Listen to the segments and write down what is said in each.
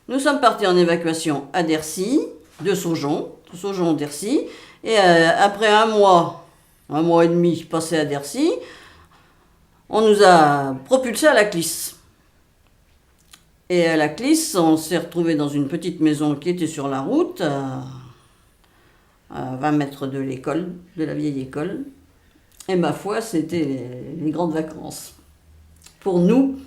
Nous sommes partis en évacuation à Dercy, de Saujon Dercy, et après un mois et demi passé à Dercy, on nous a propulsés à la Clisse. Et à la Clisse, on s'est retrouvés dans une petite maison qui était sur la route, à 20 mètres de l'école, de la vieille école. Et ma foi, c'était les grandes vacances. Pour nous,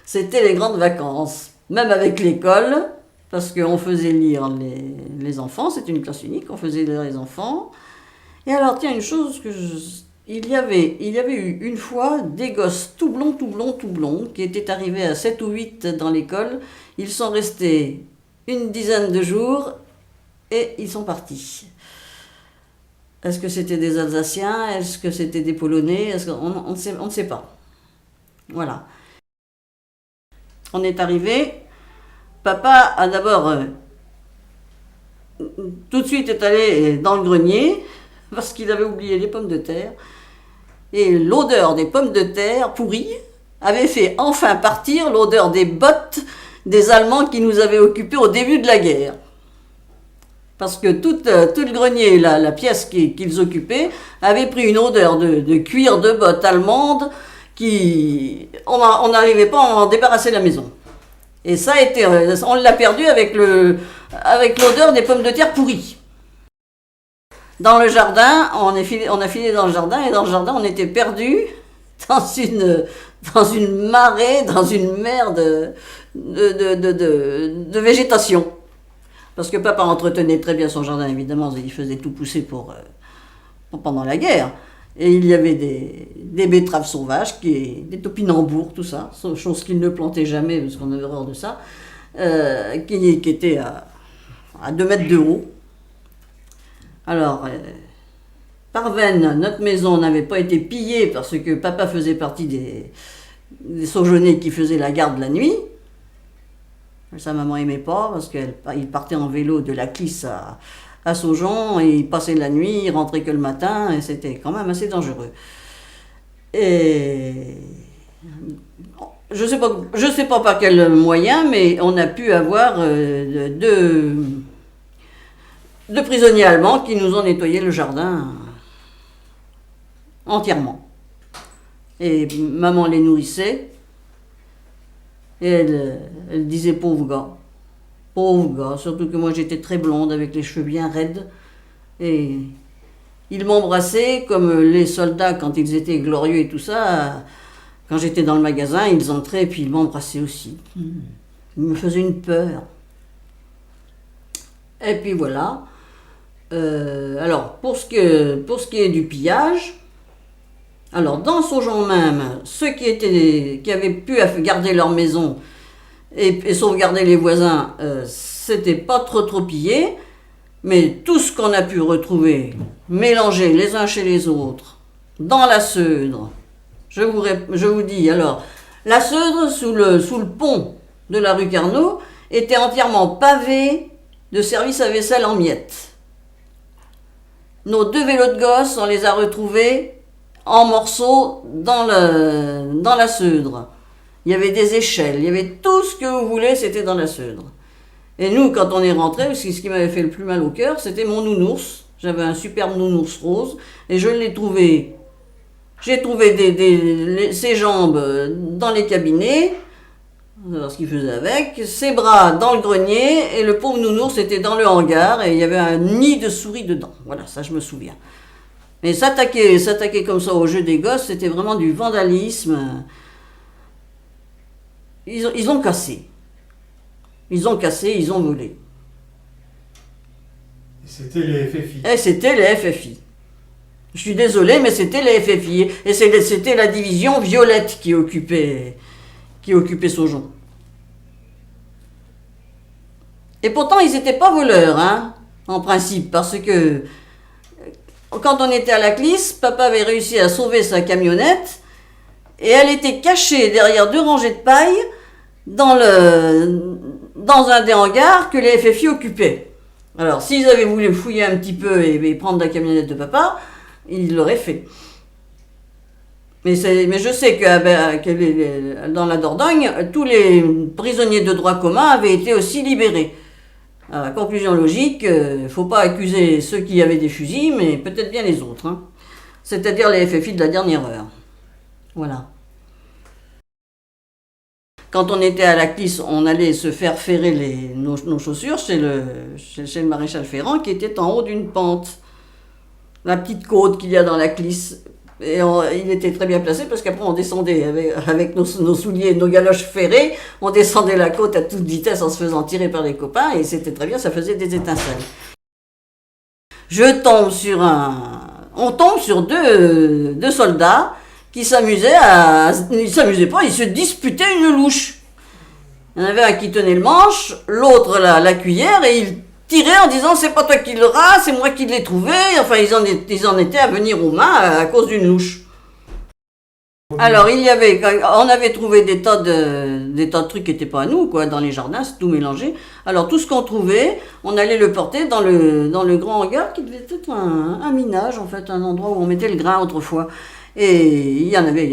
c'était les grandes vacances. Même avec l'école, parce qu'on faisait lire les enfants, c'était une classe unique, on faisait lire les enfants. Et alors, tiens, une chose il y avait eu une fois des gosses tout blonds, qui étaient arrivés à 7 ou 8 dans l'école. Ils sont restés une dizaine de jours et ils sont partis. Est-ce que c'était des Alsaciens? Est-ce que c'était des Polonais? On ne sait pas. Voilà. On est arrivé. Papa a d'abord tout de suite est allé dans le grenier parce qu'il avait oublié les pommes de terre. Et l'odeur des pommes de terre pourries avait fait enfin partir l'odeur des bottes des Allemands qui nous avaient occupés au début de la guerre. Parce que tout le grenier, la pièce qu'ils occupaient, avait pris une odeur de cuir de bottes allemandes on n'arrivait pas à en débarrasser la maison. Et ça a été, on l'a perdu avec l'odeur des pommes de terre pourries. Dans le jardin, on a filé dans le jardin, et dans le jardin, on était perdus dans une marée, dans une mer de végétation. Parce que papa entretenait très bien son jardin, évidemment, il faisait tout pousser pour pendant la guerre. Et il y avait des betteraves sauvages, des topinambours, tout ça, chose qu'il ne plantait jamais, parce qu'on avait horreur de ça, qui étaient à 2 mètres de haut. Alors, par veine, notre maison n'avait pas été pillée parce que papa faisait partie des Saujonais qui faisaient la garde la nuit. Sa maman aimait pas parce qu'il partait en vélo de la Clisse à Saujon, et il passait la nuit, il rentrait que le matin, et c'était quand même assez dangereux. Et je sais pas par quel moyen, mais on a pu avoir deux prisonniers allemands qui nous ont nettoyé le jardin entièrement. Et maman les nourrissait, et elle disait pauvre gars, surtout que moi j'étais très blonde avec les cheveux bien raides, et ils m'embrassaient comme les soldats quand ils étaient glorieux et tout ça. Quand j'étais dans le magasin, ils entraient et puis ils m'embrassaient aussi. Ils me faisaient une peur. Et puis voilà. Alors pour ce qui est du pillage, alors dans Saujon même, ceux qui avaient pu garder leur maison et sauvegarder les voisins, c'était pas trop pillé, mais tout ce qu'on a pu retrouver, mélangé les uns chez les autres, dans la Seudre, je vous dis, alors, la Seudre, sous le pont de la rue Carnot, était entièrement pavée de service à vaisselle en miettes. Nos 2 vélos de gosse, on les a retrouvés en morceaux dans la Seudre. Il y avait des échelles, il y avait tout ce que vous voulez, c'était dans la Seudre. Et nous, quand on est rentrés, ce qui m'avait fait le plus mal au cœur, c'était mon nounours. J'avais un superbe nounours rose, et je l'ai trouvé. J'ai trouvé ses jambes dans les cabinets, alors ce qu'il faisait avec, ses bras dans le grenier, et le pauvre nounours était dans le hangar, et il y avait un nid de souris dedans. Voilà, ça je me souviens. Mais s'attaquer comme ça au jeu des gosses, c'était vraiment du vandalisme. Ils ont cassé. Ils ont volé. Et c'était les FFI. Et c'était les FFI. Je suis désolé, mais c'était les FFI. Et c'était la division violette qui occupait Saujon. Et pourtant, ils n'étaient pas voleurs, hein, en principe, parce que quand on était à la Clisse, papa avait réussi à sauver sa camionnette, et elle était cachée derrière 2 rangées de paille dans un des hangars que les FFI occupaient. Alors, s'ils avaient voulu fouiller un petit peu et prendre la camionnette de papa, ils l'auraient fait. Mais je sais dans la Dordogne, tous les prisonniers de droit commun avaient été aussi libérés. Alors, la conclusion logique, il ne faut pas accuser ceux qui avaient des fusils, mais peut-être bien les autres, hein. C'est-à-dire les FFI de la dernière heure. Voilà. Quand on était à la Clisse, on allait se faire ferrer nos chaussures chez le maréchal Ferrand, qui était en haut d'une pente. La petite côte qu'il y a dans la Clisse. Et il était très bien placé parce qu'après on descendait avec nos souliers, nos galoches ferrées, on descendait la côte à toute vitesse en se faisant tirer par les copains et c'était très bien, ça faisait des étincelles. On tombe sur deux soldats qui ils s'amusaient pas, ils se disputaient une louche. Il y en avait un qui tenait le manche, l'autre la cuillère et ils tiraient en disant c'est pas toi qui l'auras, c'est moi qui l'ai trouvé. Enfin ils en étaient à venir aux mains à cause d'une louche. Alors on avait trouvé des tas de trucs qui n'étaient pas à nous, quoi, dans les jardins, c'est tout mélangé. Alors tout ce qu'on trouvait, on allait le porter dans le grand hangar qui devait être un minage, en fait, un endroit où on mettait le grain autrefois. Et il y en avait.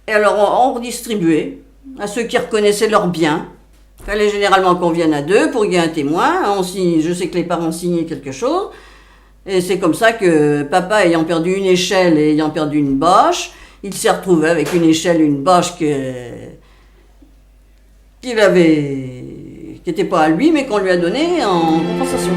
Et alors on redistribuait à ceux qui reconnaissaient leurs biens. Il fallait généralement qu'on vienne à deux pour qu'il y ait un témoin. Je sais que les parents signaient quelque chose. Et c'est comme ça que papa, ayant perdu une échelle et ayant perdu une bâche, il s'est retrouvé avec une échelle, une bâche qui n'était pas à lui, mais qu'on lui a donnée en compensation.